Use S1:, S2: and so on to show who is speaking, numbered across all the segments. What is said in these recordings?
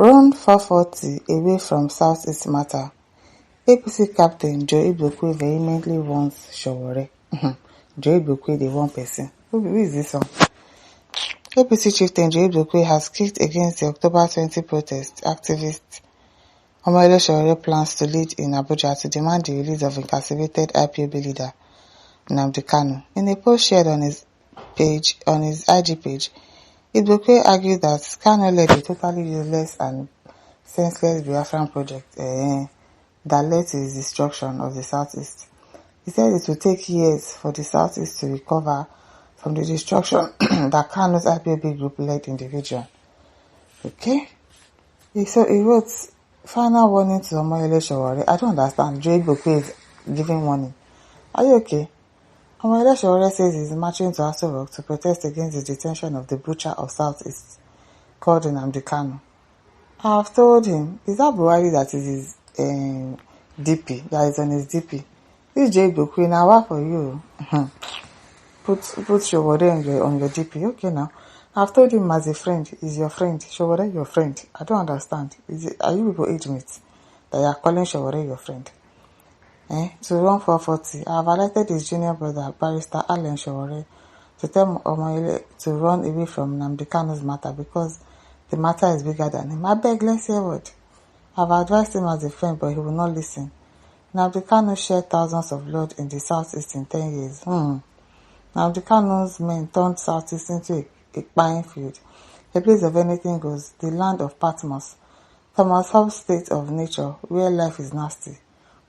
S1: Run 440 away from Southeast matter. APC captain Joe Igbokwe vehemently warns Sowore. Joe Igbokwe, the one person. Who is this one? APC chieftain Joe Igbokwe has kicked against the October 20 protest. Activist Sowore plans to lead in Abuja to demand the release of incarcerated IPOB leader Kanu. In a post shared on his IG page, Igbokwe argued that Kanu led a totally useless and senseless Biafran project that led to his destruction of the Southeast. He said it would take years for the Southeast to recover from the destruction that Kanu's IPOB group led in the region. Okay? So he wrote, final warning to Sowore. I don't understand. Joe Igbokwe is giving warning. Are you okay? Sowore says he's marching to Aso Rock to protest against the detention of the butcher of Southeast, called Kanu. I have told him, is that Buhari that is his DP, that is on his DP? This Joe Igbokwe, now work for you. Put Sowore on your DP. Okay now. I've told him as a friend, he's your friend. Sowore your friend. I don't understand. Are you people age mates that you are calling Sowore your friend? To run 440, I have elected his junior brother, Barrister Allen Sowore, to tell Omoyele to run away from Kanu's matter because the matter is bigger than him. I beg, let's hear what. I've advised him as a friend, but he will not listen. Kanu shed thousands of blood in the Southeast in 10 years. Kanu's men turned Southeast into a buying field, a place of anything goes, the land of Patmos, Thomas Hobbes' state of nature, where life is nasty,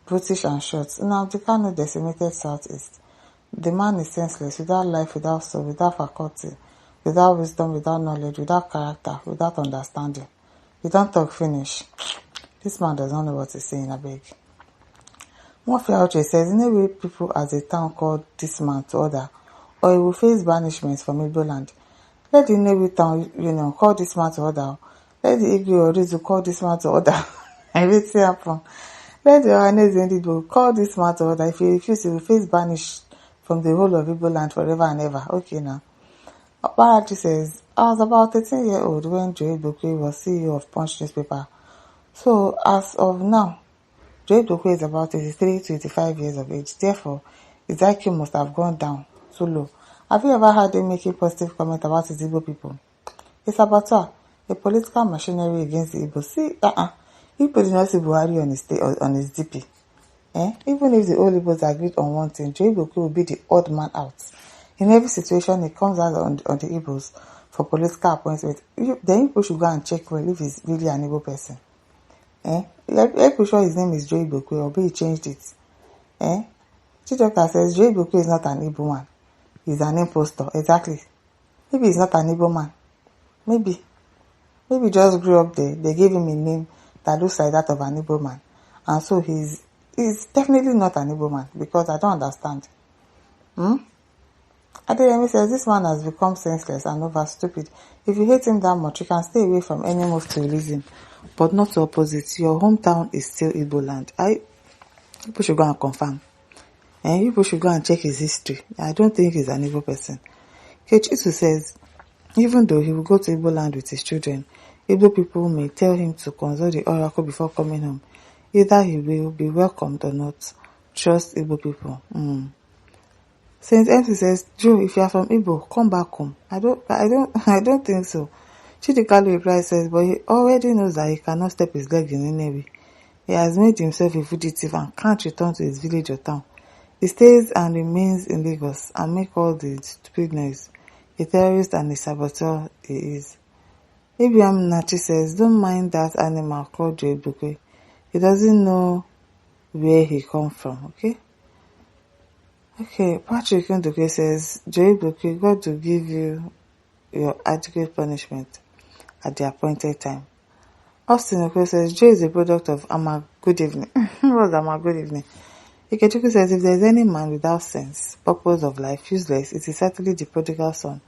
S1: brutish and short. Kanu decimated Southeast. The man is senseless, without life, without soul, without faculty, without wisdom, without knowledge, without character, without understanding. You don't talk finish. This man does not know what he's saying, I beg. Murphy Auche says, in a way people as a town called this man to order, or he will face banishment from Igbo land. Let the Nnewi town, call this man to order. Let the Igbo or Rizu call this man to order. Everything happen. Let the Ohanese Igbo call this man to order. If he refuses, he will face banish from the whole of Igbo land forever and ever. Okay now. Okparachi says, I was about 13-year-old when Joe Igbokwe was CEO of Punch newspaper. So as of now, Joe Igbokwe is about 83 to 85 years of age. Therefore, his IQ must have gone down so low. Have you ever heard him make a positive comment about his Igbo people? It's about a political machinery against the Igbo. See, Igbo did not see Buhari on his DP. Even if the old Igbos agreed on one thing, Joe Igbokwe will be the odd man out. In every situation, he comes out on the Igbos for political appointment. The Igbo should go and check well if he's really an Igbo person. I'm pretty sure his name is Joe Igbokwe, or he changed it. Chidoka says Joe Igbokwe is not an Igbo man. He's an impostor. Exactly. Maybe he's not an Igbo man. Maybe he just grew up there. They gave him a name that looks like that of an Igbo man. And so he's definitely not an Igbo man, because I don't understand. Adeyemi says this man has become senseless and over stupid. If you hate him that much, you can stay away from any move to release him, but not to opposite. Your hometown is still Igbo land. People should go and confirm. And people should go and check his history. I don't think he's an Igbo person. Kechisu says, even though he will go to Igbo land with his children, Igbo people may tell him to consult the oracle before coming home. Either he will be welcomed or not. Trust Igbo people. Saint MC says, Joe, if you are from Igbo, come back home. I don't think so. Chidikalu replies says, but he already knows that he cannot step his leg in any way. He has made himself a fugitive and can't return to his village or town. He stays and remains in Lagos and make all the stupid noise. A terrorist and a saboteur he is. Abraham Nachi says, don't mind that animal called Joe Igbokwe. He doesn't know where he come from, okay? Okay, Patrick Nduke says, Joe Igbokwe, God will give you your adequate punishment at the appointed time. Austin Okwe says, Joe is a product of Ama. Good evening. What's Ama? Good evening. Ikechukwu says, if there is any man without sense, purpose of life, useless, it is certainly the prodigal son,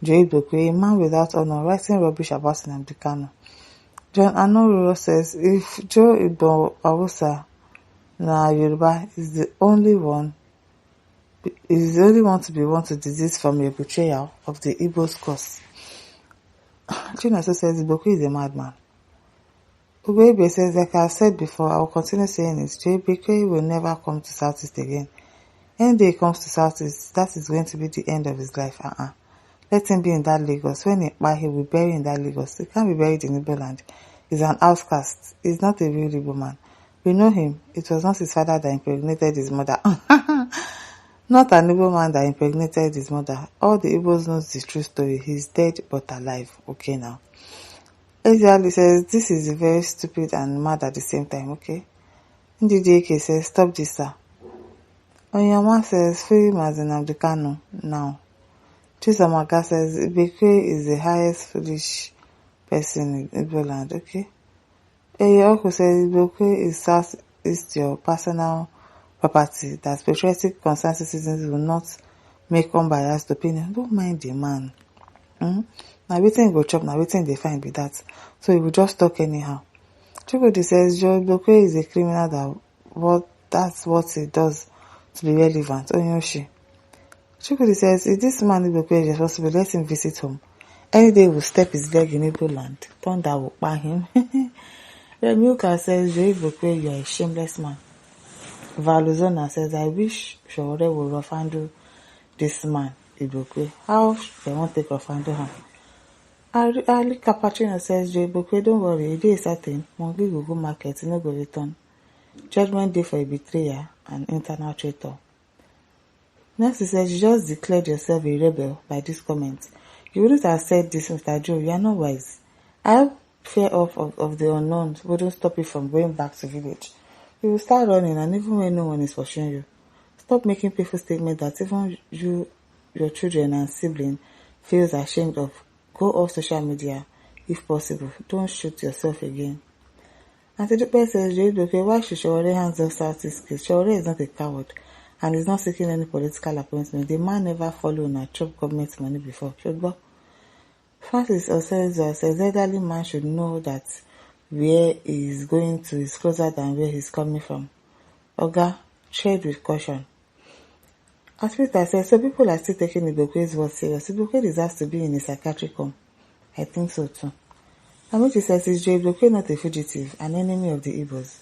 S1: Joe Igbokwe, a man without honor, writing rubbish about Nnamdi Kanu. John Anoro says, if Joe Igbo Awusa na Yoruba is the only one to be one to desist from a betrayal of the Igbo's cause. Chino also says Igbokwe is a madman. Ugwebe says, like I said before, I will continue saying it, Igbokwe will never come to Southeast again. Any day he comes to Southeast, that is going to be the end of his life. Let him be in that Lagos. When he will be buried in that Lagos. He can't be buried in Igbo land. He's an outcast. He's not a real Igbo man. We know him. It was not his father that impregnated his mother. Not an Igbo man that impregnated his mother. All the Igbos knows the true story. He's dead but alive. Okay now. Eziali says, this is very stupid and mad at the same time, okay? NDDK says, stop this, sir. Onyama says, free Mazen Kanu now. Chisamaga says, Igbokwe is the highest foolish person in Igbo land, okay? Eyeoku says, Igbokwe is Southeast your personal property that patriotic concerned citizens will not make unbiased opinion. Don't mind the man. Now wetin go chop, now wetin dey find be that. So he will just talk anyhow. Chukwudi says, Igbokwe is a criminal that's what he does to be relevant. Onyoshi. Chukwudi says, if this man Igbokwe is responsible, let him visit home. Any day he will step his leg in Igbo land. Thunder will buy him. Remilka says, Igbokwe, you are a shameless man. Valuzona says, I wish Sowore will rough handle this man, Igbokwe. How they won't take rough handle him? Ali Cappuccino says, Igbokwe, don't worry, a day is certain. Mongi will go market, no go return. Judgment day for a betrayer and internal traitor. Next he says, you just declared yourself a rebel by this comment. You wouldn't have said this, Mr. Joe. You are not wise. I have fear of the unknown wouldn't stop you from going back to village. You will start running, and even when no one is pursuing you. Stop making painful statements that even you, your children and sibling feels ashamed of. Go off social media if possible. Don't shoot yourself again. Antidote says, Igbokwe, why should Sowore hands off Southeast case? Sowore is not a coward and is not seeking any political appointment. The man never followed or chopped government money before. Francis Oselzo says, elderly man should know that where he is going to is closer than where he is coming from. Oga, tread with caution. As Peter says, so people are still taking Igbokwe's word serious. Igbokwe deserves to be in a psychiatric home. I think so too. Amici says, is Igbokwe not a fugitive, an enemy of the Igbos?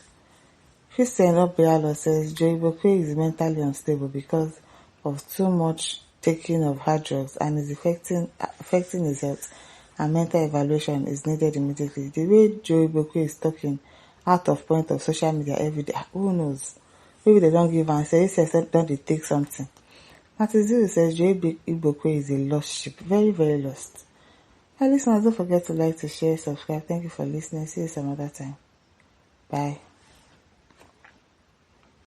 S1: Christian Obialo says, Igbokwe is mentally unstable because of too much taking of hard drugs and is affecting his health, and mental evaluation is needed immediately. The way Igbokwe is talking out of point of social media every day, who knows? Maybe they don't give answer. Don't they take something? Matizu says, Igbokwe is a lost sheep. Very, very lost. Listeners, don't forget to like, to share, subscribe. Thank you for listening. See you some other time. Bye.